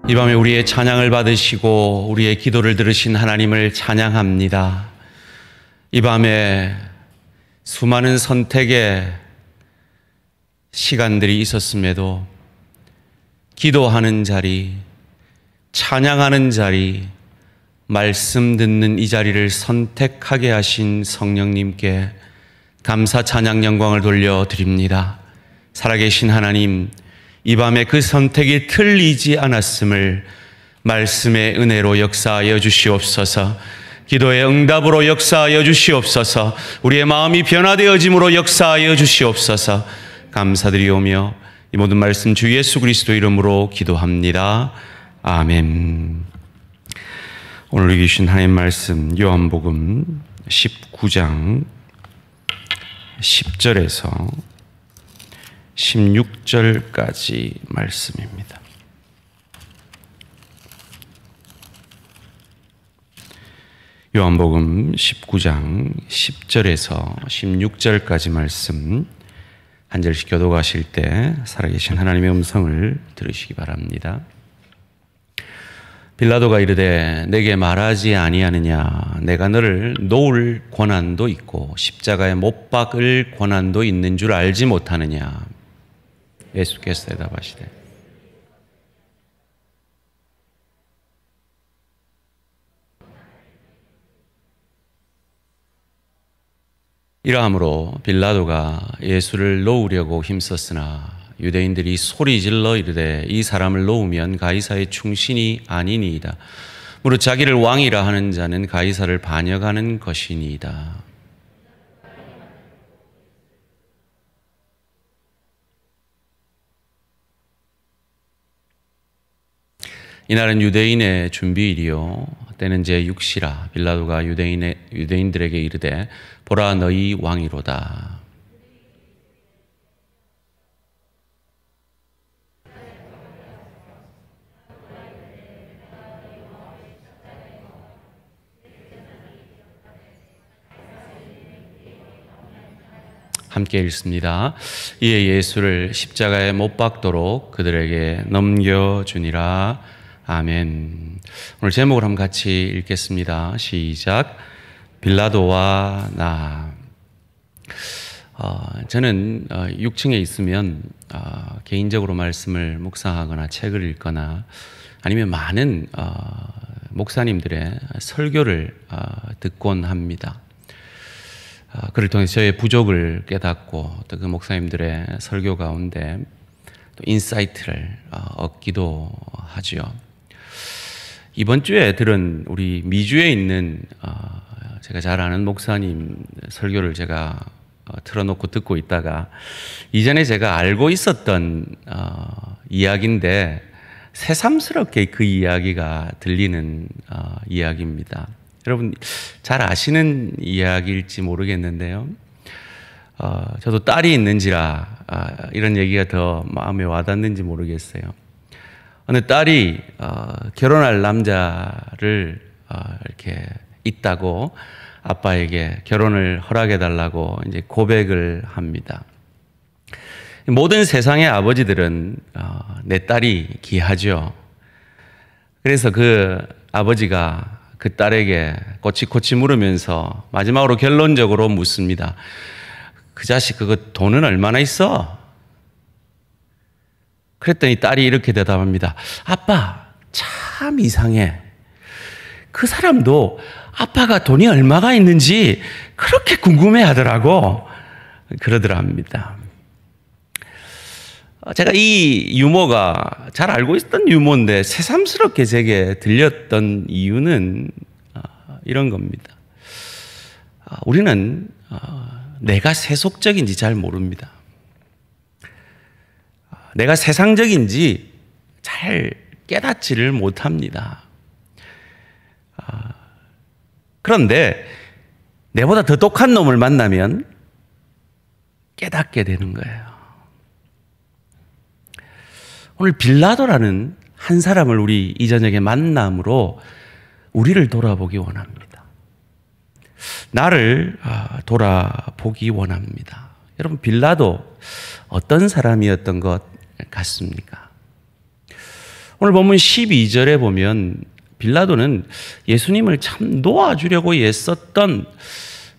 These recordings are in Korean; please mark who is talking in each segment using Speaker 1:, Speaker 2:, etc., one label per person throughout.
Speaker 1: 이 밤에 우리의 찬양을 받으시고 우리의 기도를 들으신 하나님을 찬양합니다. 이 밤에 수많은 선택의 시간들이 있었음에도 기도하는 자리, 찬양하는 자리, 말씀 듣는 이 자리를 선택하게 하신 성령님께 감사, 찬양, 영광을 돌려드립니다. 살아계신 하나님, 이 밤에 그 선택이 틀리지 않았음을 말씀의 은혜로 역사하여 주시옵소서. 기도의 응답으로 역사하여 주시옵소서. 우리의 마음이 변화되어짐으로 역사하여 주시옵소서. 감사드리오며 이 모든 말씀 주 예수 그리스도 이름으로 기도합니다. 아멘. 오늘 읽으신 하나님 말씀 요한복음 19장 10절에서 16절까지 말씀입니다. 요한복음 19장 10절에서 16절까지 말씀 한 절씩 교독하실 때 살아계신 하나님의 음성을 들으시기 바랍니다. 빌라도가 이르되 내게 말하지 아니하느냐, 내가 너를 놓을 권한도 있고 십자가에 못 박을 권한도 있는 줄 알지 못하느냐. 예수께서 대답하시되 이러함으로 빌라도가 예수를 놓으려고 힘썼으나 유대인들이 소리질러 이르되 이 사람을 놓으면 가이사의 충신이 아니니이다. 무릇 자기를 왕이라 하는 자는 가이사를 반역하는 것이니이다. 이날은 유대인의 준비일이요 때는 제6시라. 빌라도가 유대인들에게 이르되 보라, 너희 왕이로다. 함께 읽습니다. 이에 예수를 십자가에 못 박도록 그들에게 넘겨주니라. 아멘. 오늘 제목을 한번 같이 읽겠습니다. 시작. 빌라도와 나. 저는 6층에 있으면 개인적으로 말씀을 묵상하거나 책을 읽거나 아니면 많은 목사님들의 설교를 듣곤 합니다. 그를 통해서 저의 부족을 깨닫고 또 그 목사님들의 설교 가운데 또 인사이트를 얻기도 하죠. 이번 주에 들은 우리 미주에 있는 제가 잘 아는 목사님 설교를 제가 틀어놓고 듣고 있다가 이전에 제가 알고 있었던 이야기인데 새삼스럽게 그 이야기가 들리는 이야기입니다. 여러분 잘 아시는 이야기일지 모르겠는데요. 저도 딸이 있는지라 이런 얘기가 더 마음에 와닿는지 모르겠어요. 어느 딸이 결혼할 남자를 이렇게 있다고 아빠에게 결혼을 허락해달라고 이제 고백을 합니다. 모든 세상의 아버지들은 내 딸이 귀하죠. 그래서 그 아버지가 그 딸에게 꼬치꼬치 물으면서 마지막으로 결론적으로 묻습니다. 그 자식 그거 돈은 얼마나 있어? 그랬더니 딸이 이렇게 대답합니다. 아빠, 참 이상해. 그 사람도 아빠가 돈이 얼마가 있는지 그렇게 궁금해 하더라고. 그러더랍니다. 제가 이 유머가 잘 알고 있었던 유머인데 새삼스럽게 제게 들렸던 이유는 이런 겁니다. 우리는 내가 세속적인지 잘 모릅니다. 내가 세상적인지 잘 깨닫지를 못합니다. 그런데 내보다 더 독한 놈을 만나면 깨닫게 되는 거예요. 오늘 빌라도라는 한 사람을 우리 이 저녁에 만남으로 우리를 돌아보기 원합니다. 나를 돌아보기 원합니다. 여러분, 빌라도 어떤 사람이었던 것 같습니까? 오늘 본문 12절에 보면 빌라도는 예수님을 참 놓아주려고 애썼던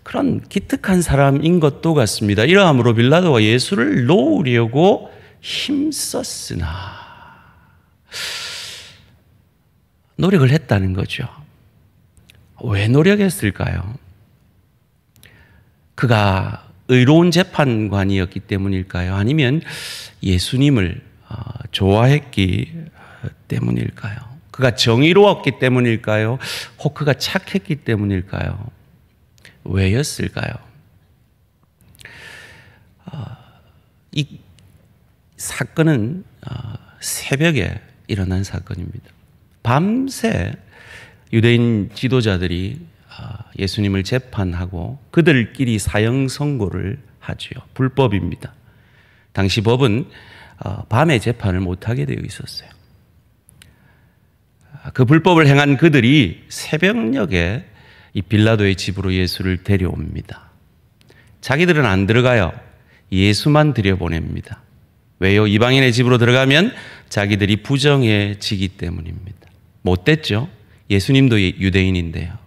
Speaker 1: 그런 기특한 사람인 것도 같습니다. 이러함으로 빌라도가 예수를 놓으려고 힘썼으나 노력을 했다는 거죠. 왜 노력했을까요? 그가 의로운 재판관이었기 때문일까요? 아니면 예수님을 좋아했기 때문일까요? 그가 정의로웠기 때문일까요? 혹 그가 착했기 때문일까요? 왜였을까요? 이 사건은 새벽에 일어난 사건입니다. 밤새 유대인 지도자들이 예수님을 재판하고 그들끼리 사형 선고를 하지요. 불법입니다. 당시 법은 밤에 재판을 못하게 되어 있었어요. 그 불법을 행한 그들이 새벽녘에 이 빌라도의 집으로 예수를 데려옵니다. 자기들은 안 들어가요. 예수만 들여보냅니다. 왜요? 이방인의 집으로 들어가면 자기들이 부정해지기 때문입니다. 못됐죠? 예수님도 유대인인데요.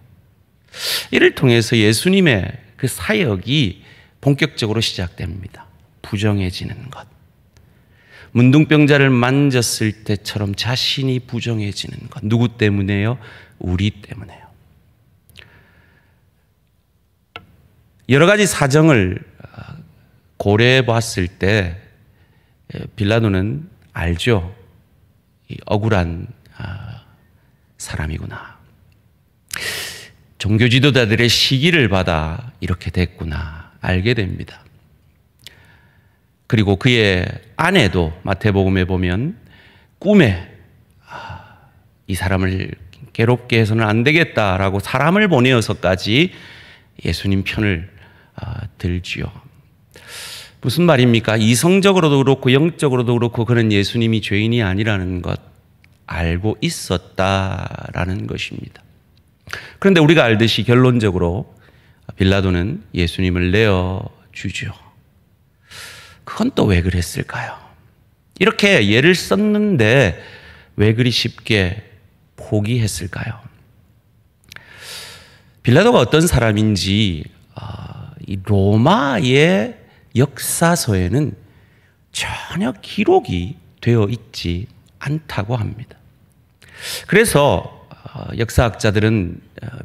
Speaker 1: 이를 통해서 예수님의 그 사역이 본격적으로 시작됩니다. 부정해지는 것. 문둥병자를 만졌을 때처럼 자신이 부정해지는 것. 누구 때문에요? 우리 때문에요. 여러 가지 사정을 고려해 봤을 때 빌라도는 알죠. 억울한 사람이구나. 종교 지도자들의 시기를 받아 이렇게 됐구나 알게 됩니다. 그리고 그의 아내도 마태복음에 보면 꿈에 이 사람을 괴롭게 해서는 안 되겠다라고 사람을 보내어서까지 예수님 편을 들지요. 무슨 말입니까? 이성적으로도 그렇고 영적으로도 그렇고 그는 예수님이 죄인이 아니라는 것 알고 있었다라는 것입니다. 그런데 우리가 알듯이 결론적으로 빌라도는 예수님을 내어주죠. 그건 또 왜 그랬을까요? 이렇게 예를 썼는데 왜 그리 쉽게 포기했을까요? 빌라도가 어떤 사람인지 이 로마의 역사서에는 전혀 기록이 되어 있지 않다고 합니다. 그래서 역사학자들은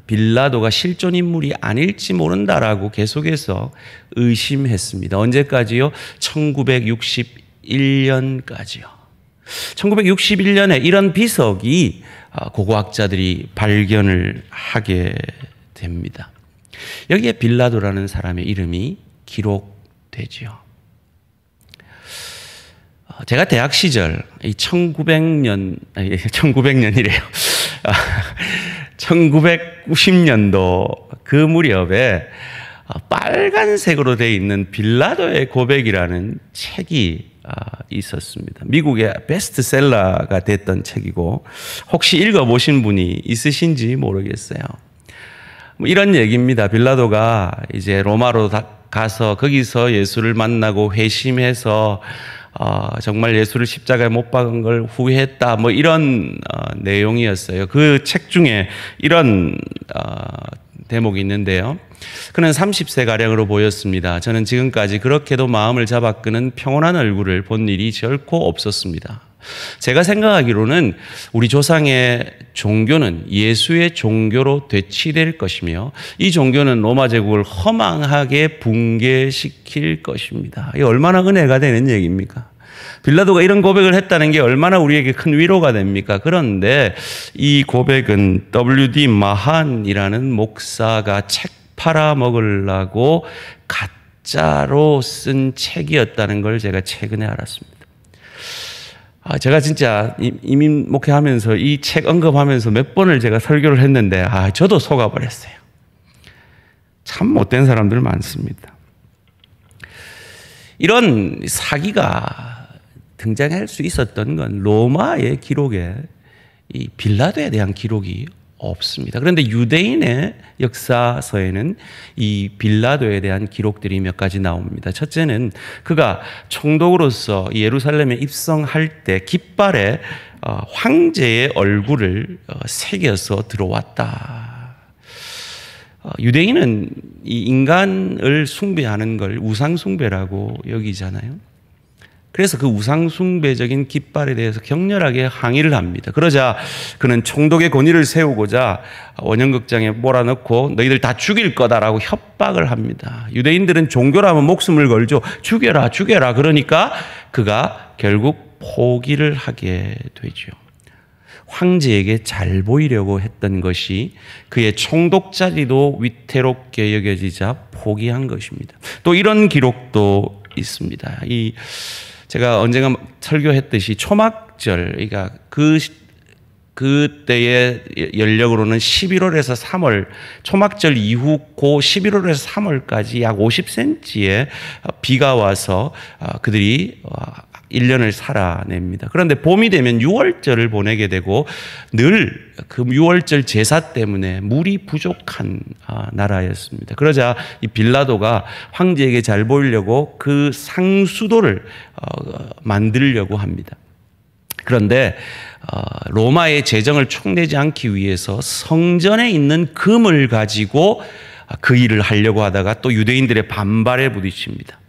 Speaker 1: 빌라도가 실존 인물이 아닐지 모른다라고 계속해서 의심했습니다. 언제까지요? 1961년까지요. 1961년에 이런 비석이 고고학자들이 발견을 하게 됩니다. 여기에 빌라도라는 사람의 이름이 기록되지요. 제가 대학 시절 1900년이래요. 1990년도 그 무렵에 빨간색으로 되어 있는 빌라도의 고백이라는 책이 있었습니다. 미국의 베스트셀러가 됐던 책이고 혹시 읽어보신 분이 있으신지 모르겠어요. 이런 얘기입니다. 빌라도가 이제 로마로 가서 거기서 예수를 만나고 회심해서 정말 예수를 십자가에 못 박은 걸 후회했다. 뭐 이런 내용이었어요. 그 책 중에 이런 대목이 있는데요. 그는 30세가량으로 보였습니다. 저는 지금까지 그렇게도 마음을 잡아 끄는 평온한 얼굴을 본 일이 결코 없었습니다. 제가 생각하기로는 우리 조상의 종교는 예수의 종교로 되치될 것이며 이 종교는 로마 제국을 허망하게 붕괴시킬 것입니다. 이게 얼마나 은혜가 되는 얘기입니까? 빌라도가 이런 고백을 했다는 게 얼마나 우리에게 큰 위로가 됩니까? 그런데 이 고백은 W.D. 마한이라는 목사가 책 팔아먹으려고 가짜로 쓴 책이었다는 걸 제가 최근에 알았습니다. 제가 진짜 이민 목회하면서 이 책 언급하면서 몇 번을 제가 설교를 했는데 저도 속아버렸어요. 참 못된 사람들 많습니다. 이런 사기가 등장할 수 있었던 건 로마의 기록에 이 빌라도에 대한 기록이 없습니다. 그런데 유대인의 역사서에는 이 빌라도에 대한 기록들이 몇 가지 나옵니다. 첫째는 그가 총독으로서 예루살렘에 입성할 때 깃발에 황제의 얼굴을 새겨서 들어왔다. 유대인은 이 인간을 숭배하는 걸 우상숭배라고 여기잖아요. 그래서 그 우상숭배적인 깃발에 대해서 격렬하게 항의를 합니다. 그러자 그는 총독의 권위를 세우고자 원형극장에 몰아넣고 너희들 다 죽일 거다라고 협박을 합니다. 유대인들은 종교라면 목숨을 걸죠. 죽여라 죽여라. 그러니까 그가 결국 포기를 하게 되죠. 황제에게 잘 보이려고 했던 것이 그의 총독 자리도 위태롭게 여겨지자 포기한 것입니다. 또 이런 기록도 있습니다. 제가 언젠가 설교했듯이 초막절, 그러니까 그때의 연력으로는 11월에서 3월, 초막절 이후 고 11월에서 3월까지 약 50cm의 비가 와서 그들이 1년을 살아냅니다. 그런데 봄이 되면 6월절을 보내게 되고 늘 그 6월절 제사 때문에 물이 부족한 나라였습니다. 그러자 이 빌라도가 황제에게 잘 보이려고 그 상수도를 만들려고 합니다. 그런데 로마의 재정을 축내지 않기 위해서 성전에 있는 금을 가지고 그 일을 하려고 하다가 또 유대인들의 반발에 부딪힙니다.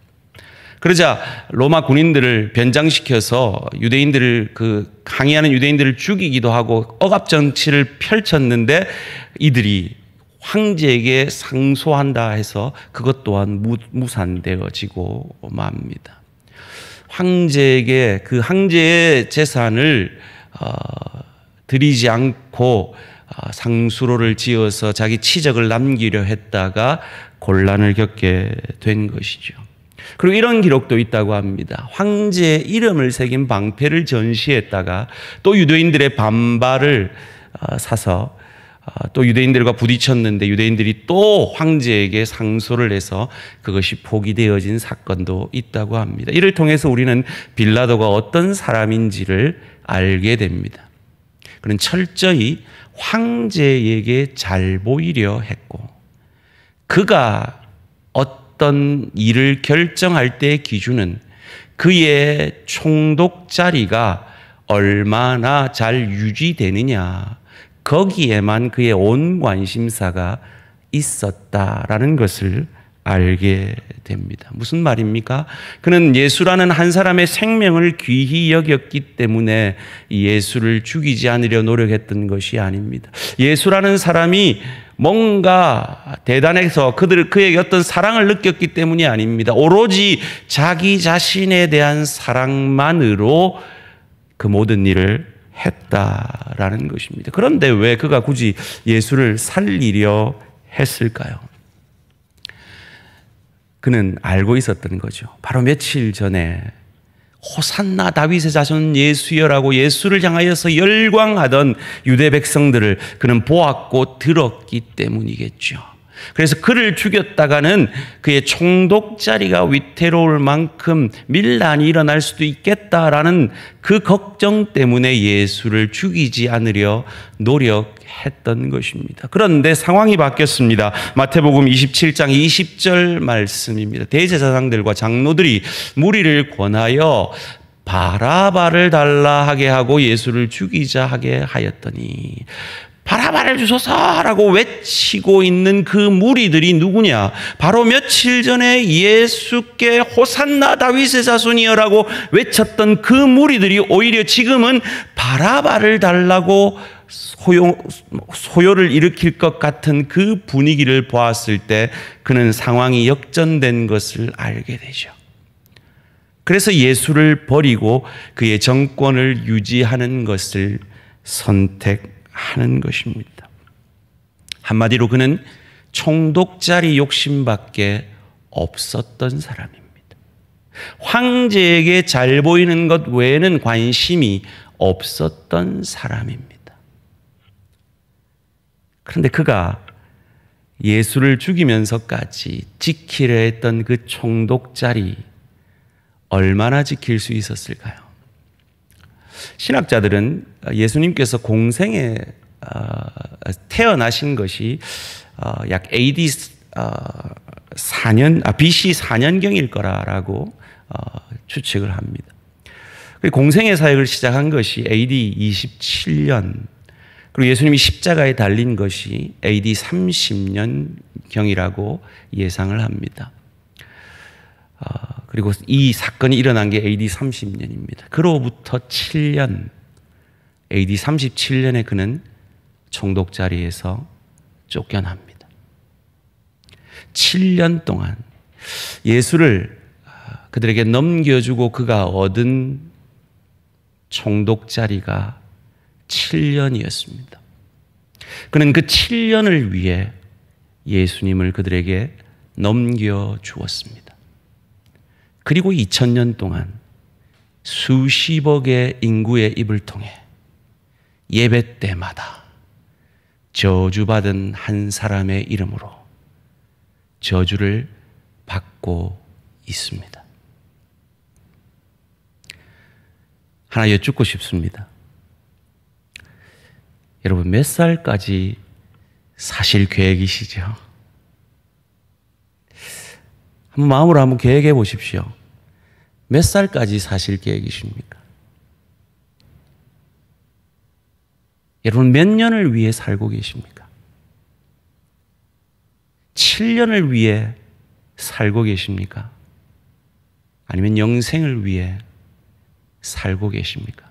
Speaker 1: 그러자 로마 군인들을 변장시켜서 유대인들을 항의하는 유대인들을 죽이기도 하고 억압 정치를 펼쳤는데 이들이 황제에게 상소한다 해서 그것 또한 무산되어지고 맙니다. 황제에게 그 황제의 재산을 드리지 않고 상수로를 지어서 자기 치적을 남기려 했다가 곤란을 겪게 된 것이죠. 그리고 이런 기록도 있다고 합니다. 황제의 이름을 새긴 방패를 전시했다가 또 유대인들의 반발을 사서 또 유대인들과 부딪혔는데 유대인들이 또 황제에게 상소를 해서 그것이 포기되어진 사건도 있다고 합니다. 이를 통해서 우리는 빌라도가 어떤 사람인지를 알게 됩니다. 그는 철저히 황제에게 잘 보이려 했고 그가 어떤 일을 결정할 때의 기준은 그의 총독 자리가 얼마나 잘 유지되느냐 거기에만 그의 온 관심사가 있었다라는 것을 알게 됩니다. 무슨 말입니까? 그는 예수라는 한 사람의 생명을 귀히 여겼기 때문에 예수를 죽이지 않으려 노력했던 것이 아닙니다. 예수라는 사람이 뭔가 대단해서 그에게 어떤 사랑을 느꼈기 때문이 아닙니다. 오로지 자기 자신에 대한 사랑만으로 그 모든 일을 했다라는 것입니다. 그런데 왜 그가 굳이 예수를 살리려 했을까요? 그는 알고 있었던 거죠. 바로 며칠 전에 호산나 다윗의 자손 예수여라고 예수를 향하여서 열광하던 유대 백성들을 그는 보았고 들었기 때문이겠죠. 그래서 그를 죽였다가는 그의 총독 자리가 위태로울 만큼 밀란이 일어날 수도 있겠다라는 그 걱정 때문에 예수를 죽이지 않으려 노력했던 것입니다. 그런데 상황이 바뀌었습니다. 마태복음 27장 20절 말씀입니다. 대제사장들과 장로들이 무리를 권하여 바라바를 달라 하게 하고 예수를 죽이자 하게 하였더니 바라바를 주소서라고 외치고 있는 그 무리들이 누구냐? 바로 며칠 전에 예수께 호산나 다윗의 자손이여라고 외쳤던 그 무리들이 오히려 지금은 바라바를 달라고 소요를 일으킬 것 같은 그 분위기를 보았을 때 그는 상황이 역전된 것을 알게 되죠. 그래서 예수를 버리고 그의 정권을 유지하는 것을 선택하는 것입니다. 한마디로 그는 총독 자리 욕심밖에 없었던 사람입니다. 황제에게 잘 보이는 것 외에는 관심이 없었던 사람입니다. 그런데 그가 예수를 죽이면서까지 지키려 했던 그 총독 자리 얼마나 지킬 수 있었을까요? 신학자들은 예수님께서 공생에 태어나신 것이 약 AD 4년, BC 4년경일 거라고 추측을 합니다. 공생의 사역을 시작한 것이 AD 27년, 그리고 예수님이 십자가에 달린 것이 AD 30년경이라고 예상을 합니다. 그리고 이 사건이 일어난 게 AD 30년입니다. 그로부터 7년, AD 37년에 그는 총독자리에서 쫓겨납니다. 7년 동안 예수를 그들에게 넘겨주고 그가 얻은 총독자리가 7년이었습니다. 그는 그 7년을 위해 예수님을 그들에게 넘겨주었습니다. 그리고 2000년 동안 수십억의 인구의 입을 통해 예배 때마다 저주받은 한 사람의 이름으로 저주를 받고 있습니다. 하나 여쭙고 싶습니다. 여러분, 몇 살까지 사실 계획이시죠? 한번 마음으로 한번 계획해 보십시오. 몇 살까지 사실 계획이십니까? 여러분, 몇 년을 위해 살고 계십니까? 7년을 위해 살고 계십니까? 아니면 영생을 위해 살고 계십니까?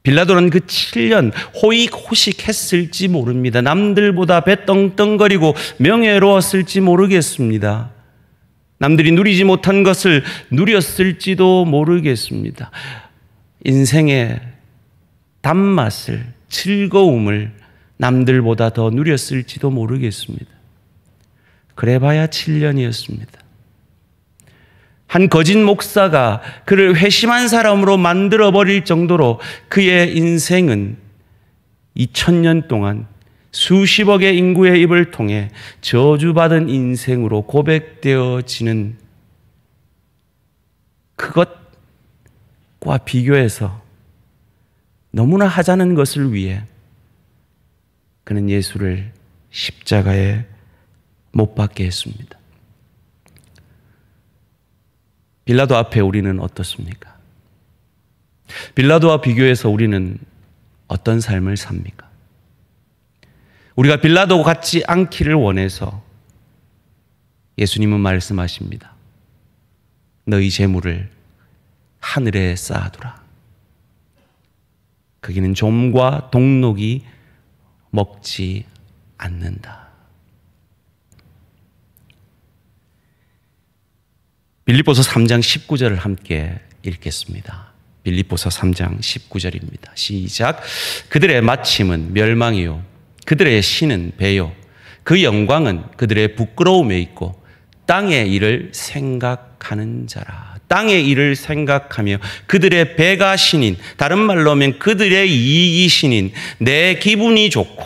Speaker 1: 빌라도는 그 7년 호의호식했을지 모릅니다. 남들보다 배 떵떵거리고 명예로웠을지 모르겠습니다. 남들이 누리지 못한 것을 누렸을지도 모르겠습니다. 인생의 단맛을, 즐거움을 남들보다 더 누렸을지도 모르겠습니다. 그래봐야 7년이었습니다. 한 거짓 목사가 그를 회심한 사람으로 만들어버릴 정도로 그의 인생은 2000년 동안 수십억의 인구의 입을 통해 저주받은 인생으로 고백되어지는 그것과 비교해서 너무나 하찮은 것을 위해 그는 예수를 십자가에 못 박게 했습니다. 빌라도 앞에 우리는 어떻습니까? 빌라도와 비교해서 우리는 어떤 삶을 삽니까? 우리가 빌라도 같지 않기를 원해서 예수님은 말씀하십니다. 너희 재물을 하늘에 쌓아두라. 거기는 좀과 동록이 먹지 않는다. 빌립보서 3장 19절을 함께 읽겠습니다. 빌립보서 3장 19절입니다. 시작. 그들의 마침은 멸망이요 그들의 신은 배요 그 영광은 그들의 부끄러움에 있고 땅의 일을 생각하는 자라. 땅의 일을 생각하며 그들의 배가 신인, 다른 말로 하면 그들의 이익이 신인, 내 기분이 좋고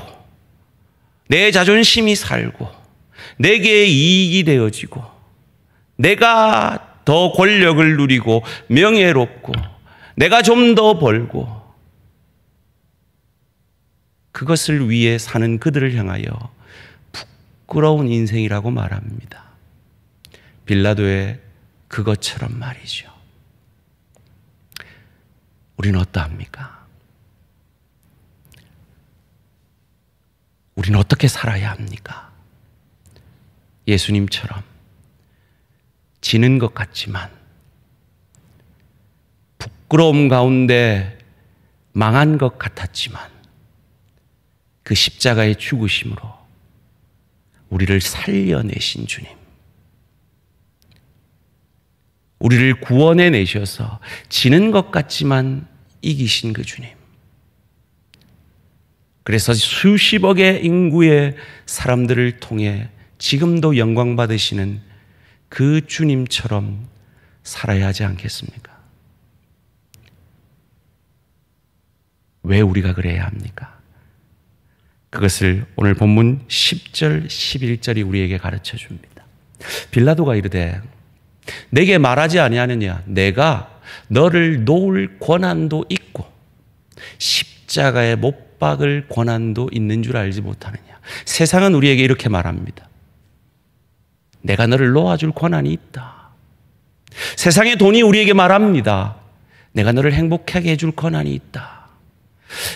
Speaker 1: 내 자존심이 살고 내게 이익이 되어지고 내가 더 권력을 누리고 명예롭고 내가 좀 더 벌고 그것을 위해 사는 그들을 향하여 부끄러운 인생이라고 말합니다. 빌라도의 그것처럼 말이죠. 우리는 어떠합니까? 우리는 어떻게 살아야 합니까? 예수님처럼 지는 것 같지만 부끄러움 가운데 망한 것 같았지만 그 십자가의 죽으심으로 우리를 살려내신 주님, 우리를 구원해 내셔서 지는 것 같지만 이기신 그 주님, 그래서 수십억의 인구의 사람들을 통해 지금도 영광 받으시는 그 주님처럼 살아야 하지 않겠습니까? 왜 우리가 그래야 합니까? 그것을 오늘 본문 10절, 11절이 우리에게 가르쳐 줍니다. 빌라도가 이르되 내게 말하지 아니하느냐? 내가 너를 놓을 권한도 있고 십자가에 못 박을 권한도 있는 줄 알지 못하느냐. 세상은 우리에게 이렇게 말합니다. 내가 너를 놓아줄 권한이 있다. 세상의 돈이 우리에게 말합니다. 내가 너를 행복하게 해줄 권한이 있다.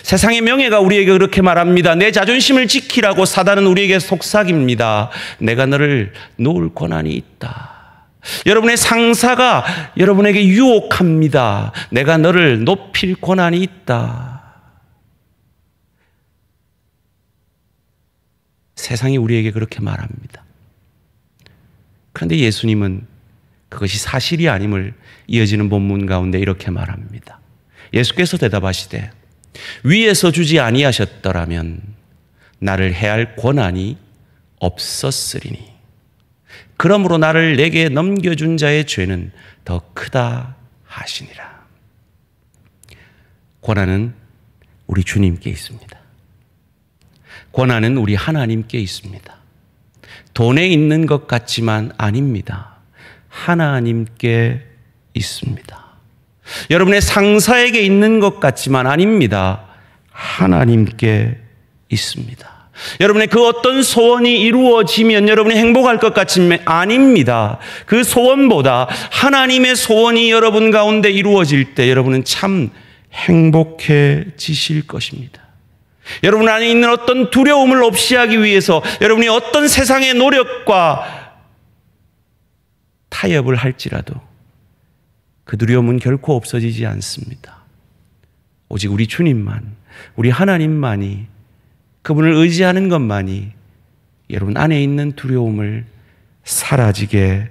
Speaker 1: 세상의 명예가 우리에게 그렇게 말합니다. 내 자존심을 지키라고 사단은 우리에게 속삭입니다. 내가 너를 놓을 권한이 있다. 여러분의 상사가 여러분에게 유혹합니다. 내가 너를 높일 권한이 있다. 세상이 우리에게 그렇게 말합니다. 그런데 예수님은 그것이 사실이 아님을 이어지는 본문 가운데 이렇게 말합니다. 예수께서 대답하시되 위에서 주지 아니하셨더라면 나를 해할 권한이 없었으리니 그러므로 나를 내게 넘겨준 자의 죄는 더 크다 하시니라. 권한은 우리 주님께 있습니다. 권한은 우리 하나님께 있습니다. 돈에 있는 것 같지만 아닙니다. 하나님께 있습니다. 여러분의 상사에게 있는 것 같지만 아닙니다. 하나님께 있습니다. 여러분의 그 어떤 소원이 이루어지면 여러분이 행복할 것 같지만 아닙니다. 그 소원보다 하나님의 소원이 여러분 가운데 이루어질 때 여러분은 참 행복해지실 것입니다. 여러분 안에 있는 어떤 두려움을 없이 하기 위해서 여러분이 어떤 세상의 노력과 타협을 할지라도 그 두려움은 결코 없어지지 않습니다. 오직 우리 주님만, 우리 하나님만이, 그분을 의지하는 것만이 여러분 안에 있는 두려움을 사라지게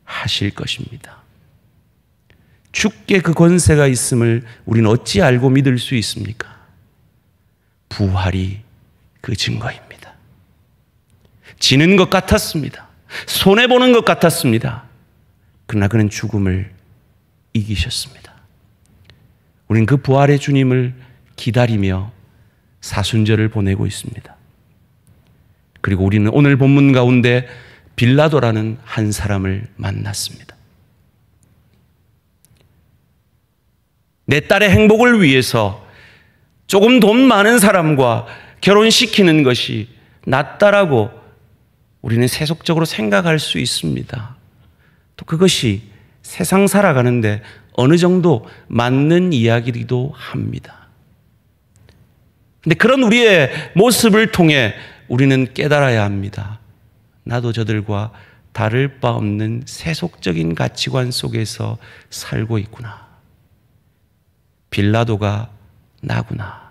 Speaker 1: 하실 것입니다. 주께 그 권세가 있음을 우리는 어찌 알고 믿을 수 있습니까? 부활이 그 증거입니다. 지는 것 같았습니다. 손해보는 것 같았습니다. 그러나 그는 죽음을 이기셨습니다. 우리는 그 부활의 주님을 기다리며 사순절을 보내고 있습니다. 그리고 우리는 오늘 본문 가운데 빌라도라는 한 사람을 만났습니다. 내 딸의 행복을 위해서 조금 돈 많은 사람과 결혼시키는 것이 낫다라고 우리는 세속적으로 생각할 수 있습니다. 또 그것이 세상 살아가는데 어느 정도 맞는 이야기이기도 합니다. 그런데 그런 우리의 모습을 통해 우리는 깨달아야 합니다. 나도 저들과 다를 바 없는 세속적인 가치관 속에서 살고 있구나. 빌라도가 나구나.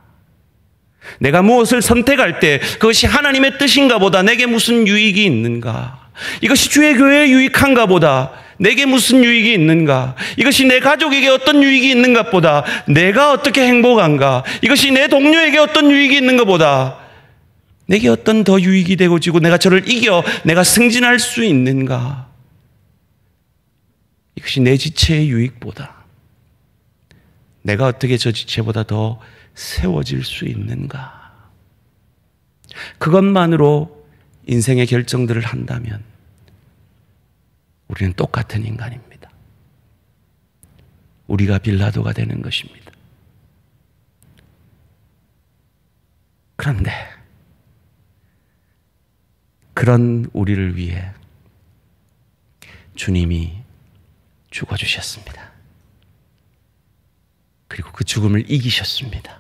Speaker 1: 내가 무엇을 선택할 때 그것이 하나님의 뜻인가 보다 내게 무슨 유익이 있는가? 이것이 주의 교회에 유익한가 보다 내게 무슨 유익이 있는가? 이것이 내 가족에게 어떤 유익이 있는가 보다 내가 어떻게 행복한가? 이것이 내 동료에게 어떤 유익이 있는가 보다 내게 어떤 더 유익이 되고 지고 내가 저를 이겨 내가 승진할 수 있는가? 이것이 내 지체의 유익보다 내가 어떻게 저 지체보다 더 세워질 수 있는가? 그것만으로 인생의 결정들을 한다면 우리는 똑같은 인간입니다. 우리가 빌라도가 되는 것입니다. 그런데 그런 우리를 위해 주님이 죽어주셨습니다. 그리고 그 죽음을 이기셨습니다.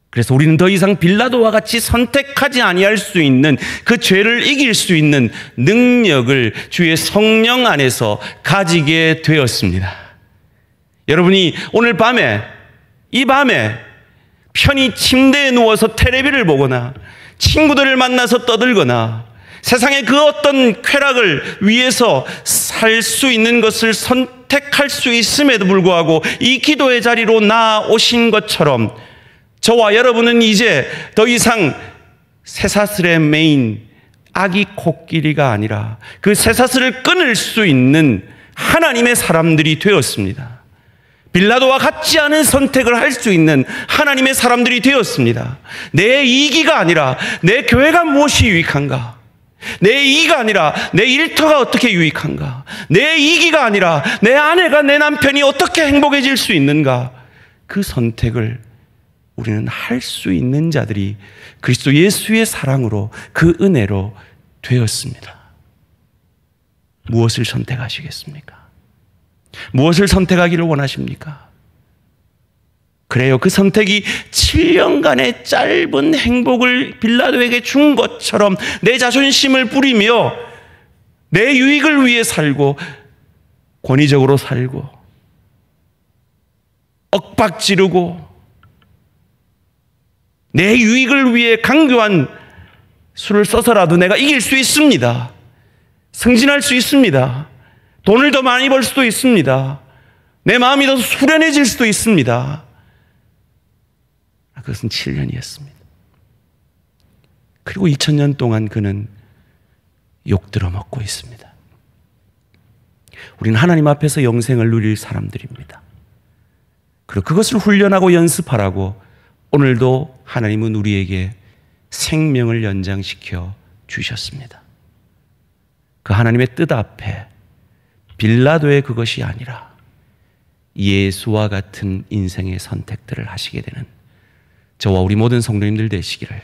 Speaker 1: 그래서 우리는 더 이상 빌라도와 같이 선택하지 아니할 수 있는 그 죄를 이길 수 있는 능력을 주의 성령 안에서 가지게 되었습니다. 여러분이 오늘 밤에 이 밤에 편히 침대에 누워서 텔레비를 보거나 친구들을 만나서 떠들거나 세상의 그 어떤 쾌락을 위해서 살 수 있는 것을 선택할 수 있음에도 불구하고 이 기도의 자리로 나오신 것처럼 저와 여러분은 이제 더 이상 쇠사슬의 메인 아기 코끼리가 아니라 그 쇠사슬을 끊을 수 있는 하나님의 사람들이 되었습니다. 빌라도와 같지 않은 선택을 할 수 있는 하나님의 사람들이 되었습니다. 내 이익이가 아니라 내 교회가 무엇이 유익한가? 내 이익이 아니라 내 일터가 어떻게 유익한가? 내 이익이가 아니라 내 아내가 내 남편이 어떻게 행복해질 수 있는가? 그 선택을
Speaker 2: 우리는 할 수 있는 자들이 그리스도 예수의 사랑으로 그 은혜로 되었습니다. 무엇을 선택하시겠습니까? 무엇을 선택하기를 원하십니까? 그래요. 그 선택이 7년간의 짧은 행복을 빌라도에게 준 것처럼 내 자존심을 뿌리며 내 유익을 위해 살고 권위적으로 살고 엇박지르고 내 유익을 위해 강교한 수를 써서라도 내가 이길 수 있습니다. 승진할 수 있습니다. 돈을 더 많이 벌 수도 있습니다. 내 마음이 더 수련해질 수도 있습니다. 그것은 7년이었습니다. 그리고 2000년 동안 그는 욕 들어먹고 있습니다. 우리는 하나님 앞에서 영생을 누릴 사람들입니다. 그리고 그것을 훈련하고 연습하라고 오늘도 하나님은 우리에게 생명을 연장시켜 주셨습니다. 그 하나님의 뜻 앞에 빌라도의 그것이 아니라 예수와 같은 인생의 선택들을 하시게 되는 저와 우리 모든 성도님들 되시기를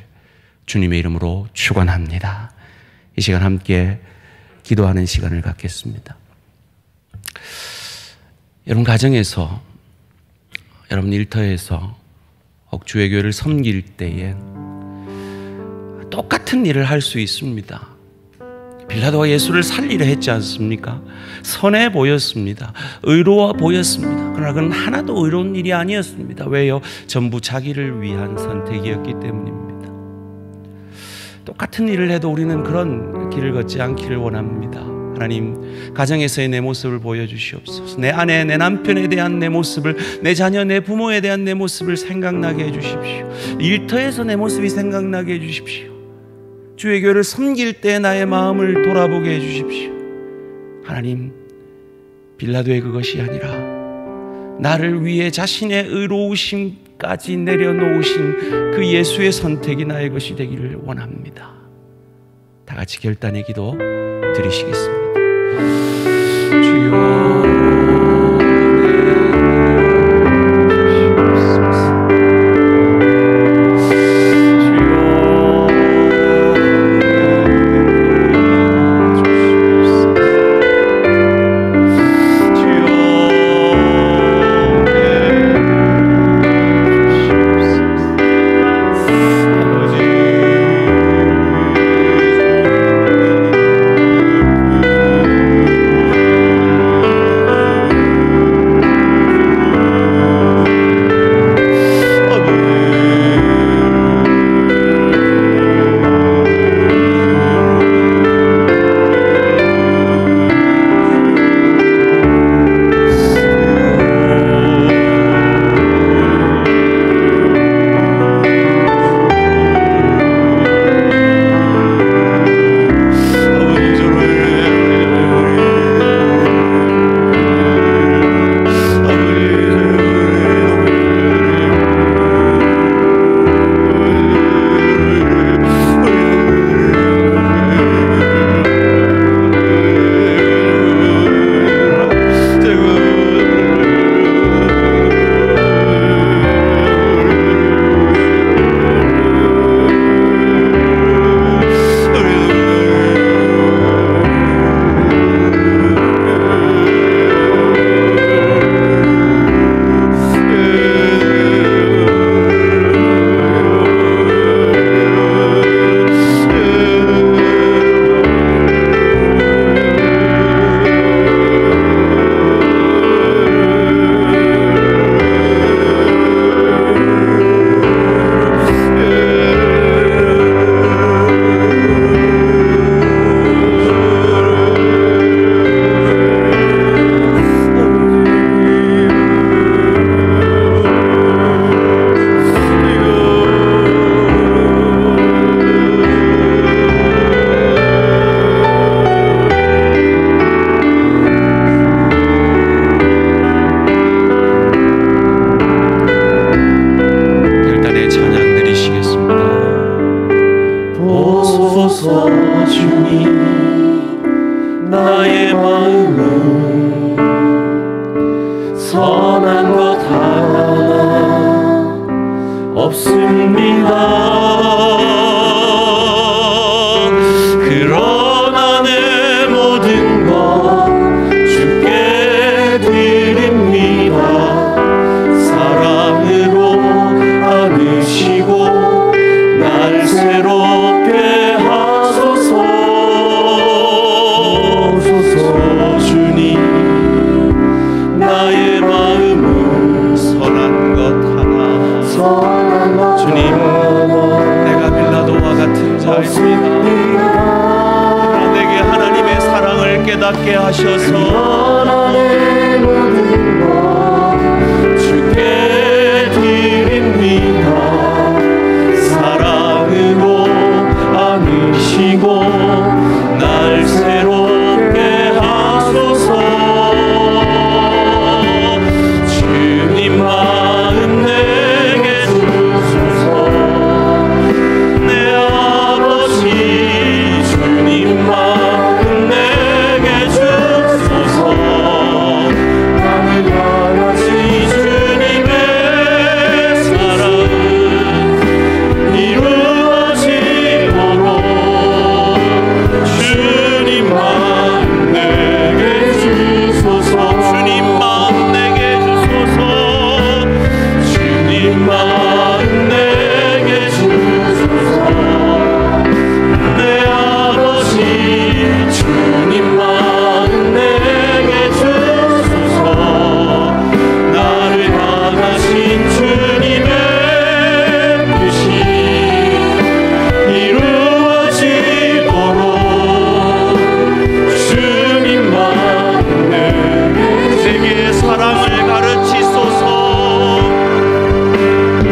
Speaker 2: 주님의 이름으로 축원합니다. 이 시간 함께 기도하는 시간을 갖겠습니다. 여러분 가정에서, 여러분 일터에서 주의 교회를 섬길 때에 똑같은 일을 할 수 있습니다. 빌라도가 예수를 살리려 했지 않습니까? 선해 보였습니다. 의로워 보였습니다. 그러나 그건 하나도 의로운 일이 아니었습니다. 왜요? 전부 자기를 위한 선택이었기 때문입니다. 똑같은 일을 해도 우리는 그런 길을 걷지 않기를 원합니다. 하나님, 가정에서의 내 모습을 보여주시옵소서. 내 아내, 내 남편에 대한 내 모습을, 내 자녀, 내 부모에 대한 내 모습을 생각나게 해주십시오. 일터에서 내 모습이 생각나게 해주십시오. 주의 교회를 섬길 때 나의 마음을 돌아보게 해주십시오. 하나님, 빌라도의 그것이 아니라 나를 위해 자신의 의로우심까지 내려놓으신 그 예수의 선택이 나의 것이 되기를 원합니다. 다 같이 결단의 기도 드리시겠습니다. 주여, 없습니다. 그러나 내 모든 것 주께 드립니다. 사랑으로 안으시고 날 새롭게 하소서. 주님, 나의 마음은 선한 것 하나. 주님, 내가 빌라도와 같은 자입니다. 내게 하나님의 사랑을 깨닫게 하셔서 주께 드립니다. 사랑으로 안으시고 날 새롭게 하소서. 주님 마음 내게 주소서. 내 아버지 주님 마음 내게 주소서. 나는 아버지 주님의 사랑은 이루어지도록 주님 마음 내게 주소서. 주님 마음 내게 주소서. 주님 마음 내게 주소서. 내 아버지 주님 마음 내게 주소서. 나를 향하신 주님의 뜻이 이루어지도록 주님 마음 내게 사랑을 가르치소서. 내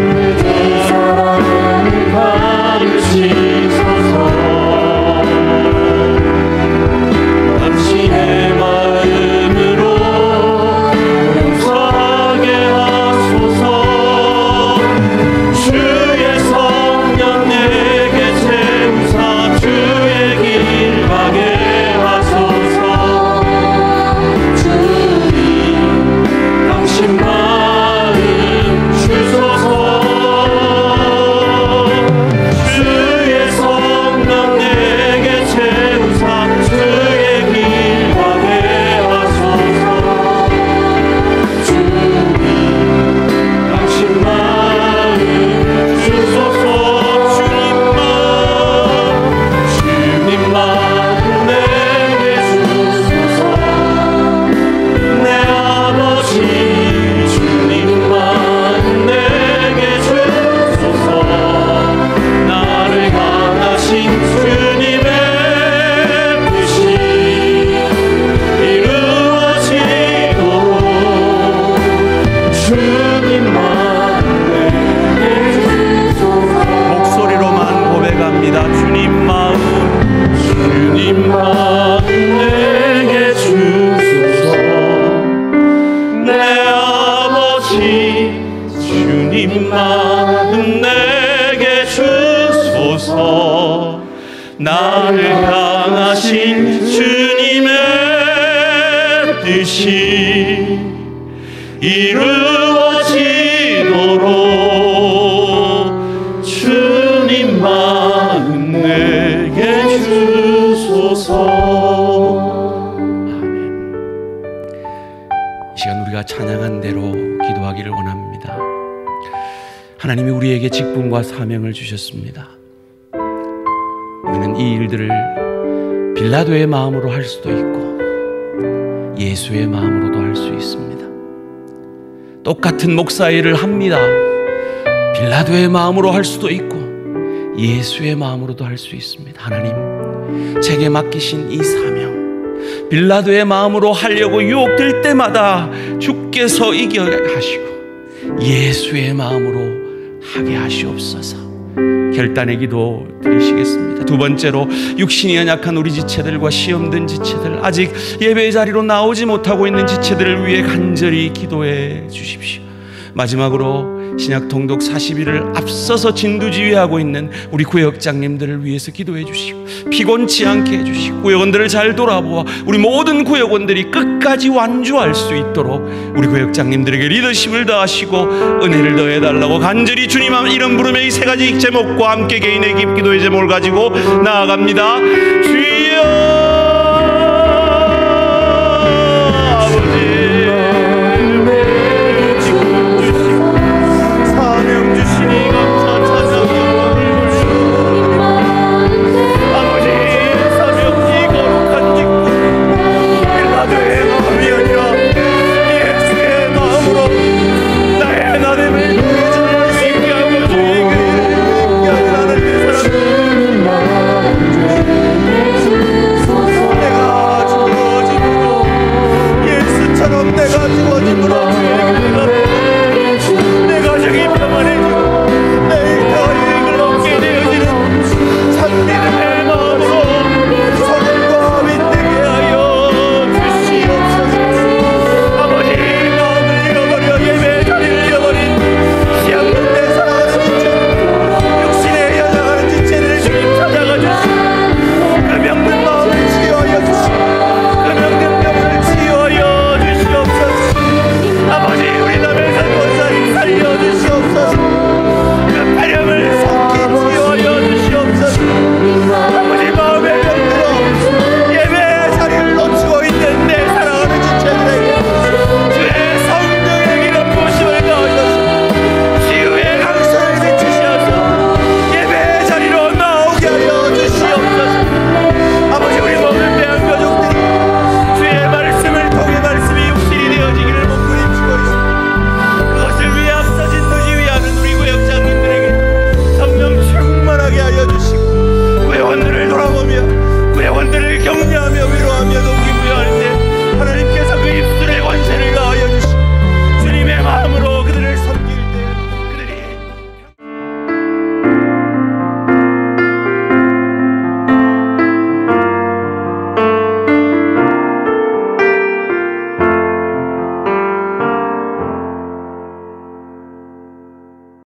Speaker 2: 사랑을 가르치소서. 당신의 마음으로 용서하게 하소서. 주의 성령 내게 채우사 주의 길 가게 하소서. 주님, 당신 마음 주소서. 주의 성령 내게 채우사 주의 길 가게 하소서. 주님, 당신 마음 주소서. 주님 마음 내게 주소서. 내 아버지 주님 마음 내게 주소서. 나를 향하신 주님의 뜻이 이루어지도록 주님 마음 내게 주소서. 목소리로만 고백합니다. 주님 마음 내게 주소서. 내 아버지 주님 마음 내게 주소서. 나를 향하신 주님의 뜻이 이루어지도록 주님 마음 내게 주소서. 이 시간 우리가 찬양한 대로 기도하기를 원합니다. 하나님이 우리에게 직분과 사명을 주셨습니다. 우리는 이 일들을 빌라도의 마음으로 할 수도 있고 예수의 마음으로도 할 수 있습니다. 똑같은 목사 일을 합니다. 빌라도의 마음으로 할 수도 있고 예수의 마음으로도 할 수 있습니다. 하나님, 제게 맡기신 이 사명, 빌라도의 마음으로 하려고 유혹될 때마다 주께서 이겨게 하시고 예수의 마음으로 하게 하시옵소서. 결단의 기도 드리시겠습니다. 두 번째로, 육신이 연약한 우리 지체들과 시험된 지체들, 아직 예배의 자리로 나오지 못하고 있는 지체들을 위해 간절히 기도해 주십시오. 마지막으로 신약 통독 40일을 앞서서 진두지휘하고 있는 우리 구역장님들을 위해서 기도해 주시고, 피곤치 않게 해주시고, 구역원들을 잘 돌아보아 우리 모든 구역원들이 끝까지 완주할 수 있도록 우리 구역장님들에게 리더십을 더하시고 은혜를 더해달라고 간절히 주님 이름 부르며 이 세 가지 제목과 함께 개인의 기도의 제목을 가지고 나아갑니다. 주여 아버지